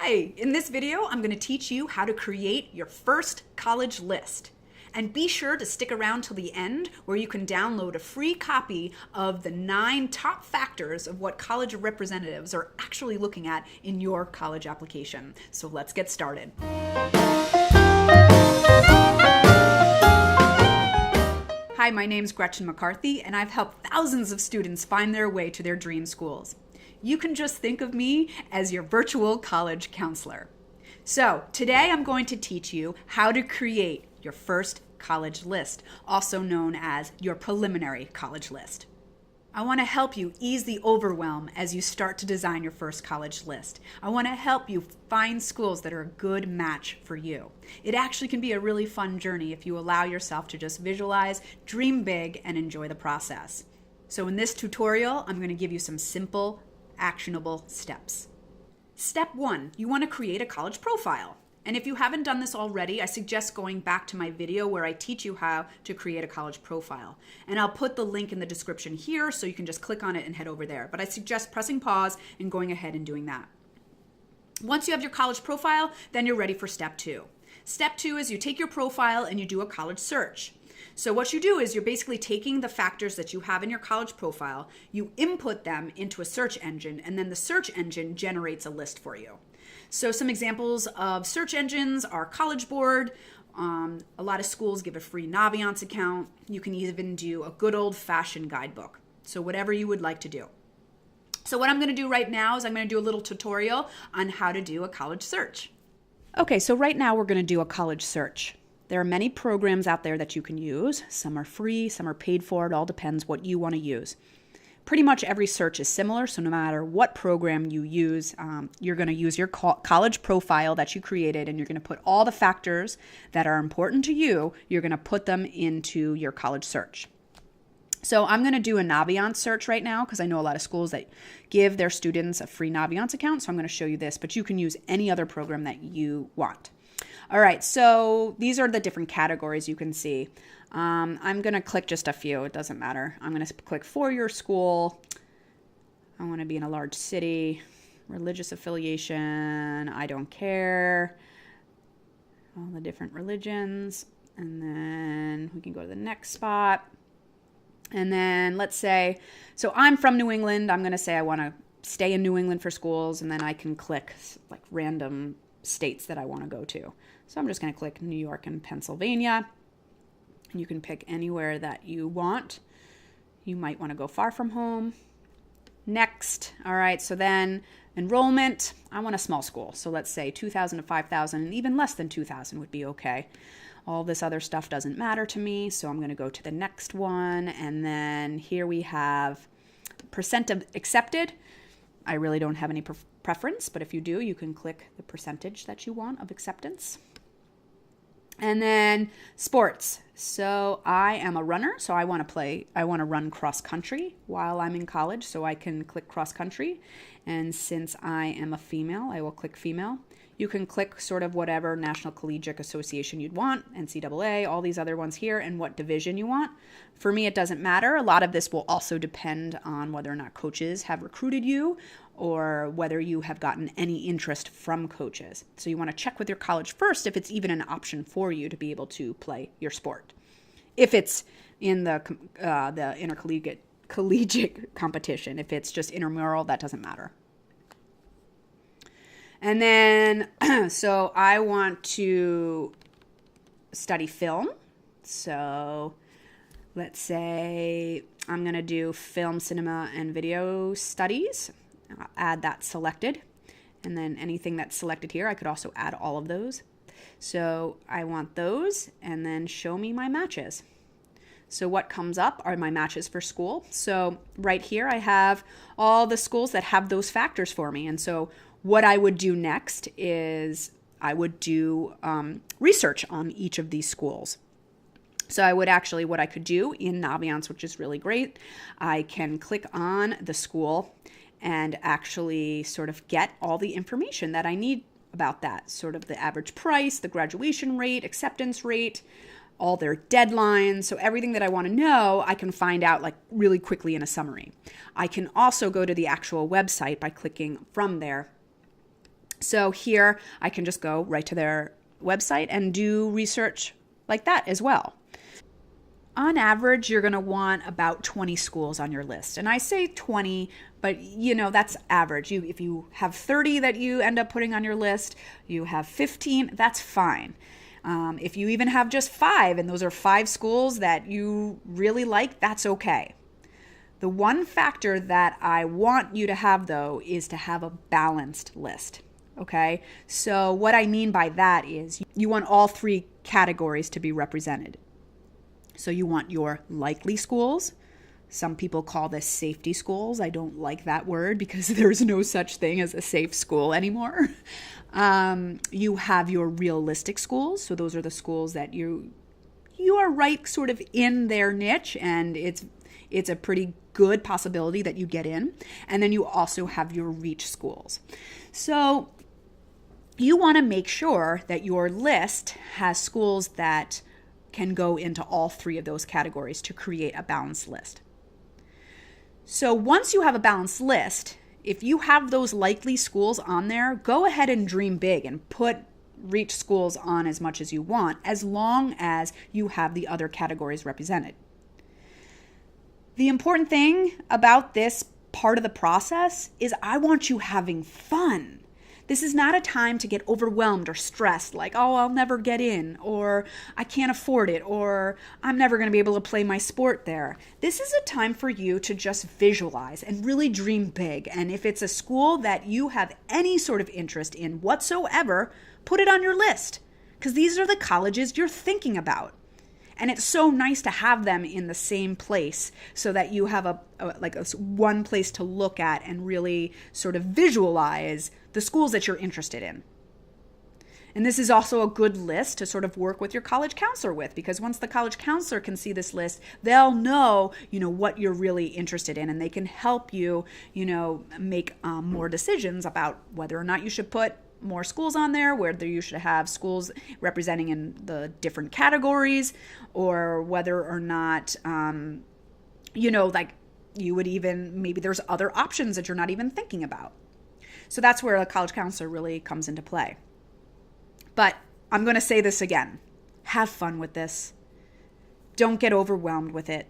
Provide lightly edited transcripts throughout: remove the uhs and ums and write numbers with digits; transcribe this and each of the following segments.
Hi, in this video, I'm going to teach you how to create your first college list. And be sure to stick around till the end where you can download a free copy of the 9 top factors of what college representatives are actually looking at in your college application. So let's get started. Hi, my name's Gretchen McCarthy, and I've helped thousands of students find their way to their dream schools. You can just think of me as your virtual college counselor. So today I'm going to teach you how to create your first college list, also known as your preliminary college list. I want to help you ease the overwhelm as you start to design your first college list. I want to help you find schools that are a good match for you. It actually can be a really fun journey if you allow yourself to just visualize, dream big, and enjoy the process. So in this tutorial, I'm going to give you some simple, actionable steps. Step 1, you want to create a college profile. And if you haven't done this already, I suggest going back to my video where I teach you how to create a college profile. And I'll put the link in the description here so you can just click on it and head over there. But I suggest pressing pause and going ahead and doing that. Once you have your college profile, then you're ready for step 2. Step 2 is you take your profile and you do a college search. So what you do is you're basically taking the factors that you have in your college profile, you input them into a search engine, and then the search engine generates a list for you. So some examples of search engines are College Board. A lot of schools give a free Naviance account. You can even do a good old-fashioned guidebook. So whatever you would like to do. So what I'm going to do right now is I'm going to do a little tutorial on how to do a college search. Okay, so right now we're going to do a college search. There are many programs out there that you can use. Some are free, some are paid for. It all depends what you want to use. Pretty much every search is similar, so no matter what program you use, you're going to use your college profile that you created, and you're going to put all the factors that are important to you, you're going to put them into your college search. So I'm going to do a Naviance search right now because I know a lot of schools that give their students a free Naviance account, so I'm going to show you this, but you can use any other program that you want. All right, so these are the different categories you can see. I'm going to click just a few. It doesn't matter. I'm going to click four-year school. I want to be in a large city. Religious affiliation. I don't care. All the different religions. And then we can go to the next spot. And then let's say, so I'm from New England. I'm going to say I want to stay in New England for schools. And then I can click like random states that I want to go to. So I'm just going to click New York and Pennsylvania. And you can pick anywhere that you want. You might want to go far from home. Next. All right, so then enrollment. I want a small school. So let's say 2,000 to 5,000, and even less than 2,000 would be okay. All this other stuff doesn't matter to me, so I'm going to go to the next one. And then here we have percent of accepted. I really don't have any preference, but if you do, you can click the percentage that you want of acceptance. And then sports. So I am a runner, so I want to run cross country while I'm in college, so I can click cross country. And since I am a female, I will click female. You can click sort of whatever National Collegiate Association you'd want, NCAA, all these other ones here, and what division you want. For me, it doesn't matter. A lot of this will also depend on whether or not coaches have recruited you or whether you have gotten any interest from coaches. So you want to check with your college first if it's even an option for you to be able to play your sport. If it's in the intercollegiate competition, if it's just intramural, that doesn't matter. And then, so I want to study film. So let's say I'm going to do film, cinema, and video studies. I'll add that selected. And then anything that's selected here, I could also add all of those. So I want those, and then show me my matches. So what comes up are my matches for school. So right here, I have all the schools that have those factors for me. And so what I would do next is I would do research on each of these schools. So I would actually, what I could do in Naviance, which is really great, I can click on the school and actually sort of get all the information that I need about that. Sort of the average price, the graduation rate, acceptance rate, all their deadlines. So everything that I want to know, I can find out like really quickly in a summary. I can also go to the actual website by clicking from there. So here I can just go right to their website and do research like that as well. On average, you're going to want about 20 schools on your list. And I say 20, but that's average. If you have 30 that you end up putting on your list, you have 15, that's fine. If you even have just 5, and those are 5 schools that you really like, that's okay. The one factor that I want you to have, though, is to have a balanced list. Okay? So what I mean by that is you want all 3 categories to be represented. So you want your likely schools. Some people call this safety schools. I don't like that word because there's no such thing as a safe school anymore. You have your realistic schools. So those are the schools that you are right sort of in their niche, and it's a pretty good possibility that you get in. And then you also have your reach schools. So you want to make sure that your list has schools that can go into all 3 of those categories to create a balanced list. So once you have a balanced list, if you have those likely schools on there, go ahead and dream big and put reach schools on as much as you want, as long as you have the other categories represented. The important thing about this part of the process is I want you having fun. This is not a time to get overwhelmed or stressed, like, oh, I'll never get in, or I can't afford it, or I'm never going to be able to play my sport there. This is a time for you to just visualize and really dream big. And if it's a school that you have any sort of interest in whatsoever, put it on your list, because these are the colleges you're thinking about. And it's so nice to have them in the same place so that you have a one place to look at and really sort of visualize the schools that you're interested in. And this is also a good list to sort of work with your college counselor with, because once the college counselor can see this list, they'll know, what you're really interested in, and they can help you, make more decisions about whether or not you should put more schools on there, whether you should have schools representing in the different categories, or whether or not, you would even, maybe there's other options that you're not even thinking about. So that's where a college counselor really comes into play. But I'm going to say this again. Have fun with this. Don't get overwhelmed with it.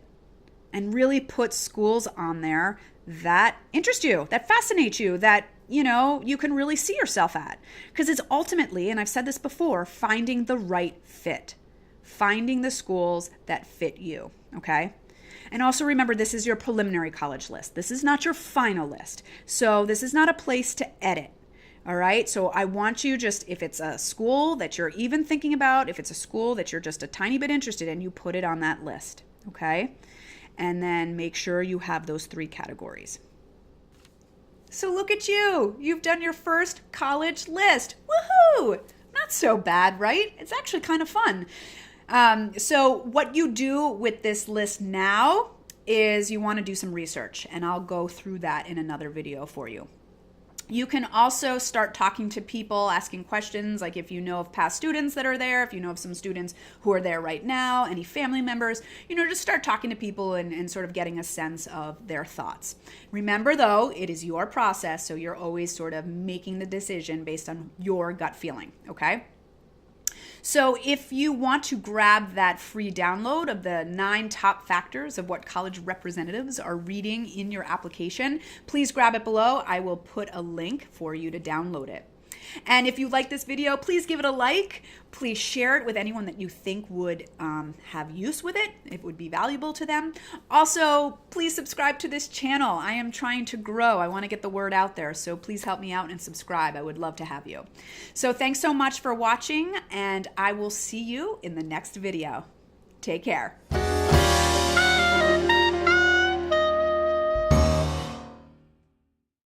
And really put schools on there that interest you, that fascinate you, that you can really see yourself at. Because it's ultimately, and I've said this before, finding the right fit. Finding the schools that fit you, okay? And also remember, this is your preliminary college list. This is not your final list. So this is not a place to edit, all right? So I want you just, if it's a school that you're even thinking about, if it's a school that you're just a tiny bit interested in, you put it on that list, okay? And then make sure you have those 3 categories. So look at you. You've done your first college list. Woohoo! Not so bad, right? It's actually kind of fun. So what you do with this list now is you want to do some research, and I'll go through that in another video for you. You can also start talking to people, asking questions, like if you know of past students that are there, if you know of some students who are there right now, any family members, just start talking to people and sort of getting a sense of their thoughts. Remember, though, it is your process, so you're always sort of making the decision based on your gut feeling, okay? So if you want to grab that free download of the 9 top factors of what college representatives are reading in your application, please grab it below. I will put a link for you to download it. And if you like this video, please give it a like. Please share it with anyone that you think would have use with it. It would be valuable to them. Also, please subscribe to this channel. I am trying to grow. I want to get the word out there. So please help me out and subscribe. I would love to have you. So thanks so much for watching, and I will see you in the next video. Take care.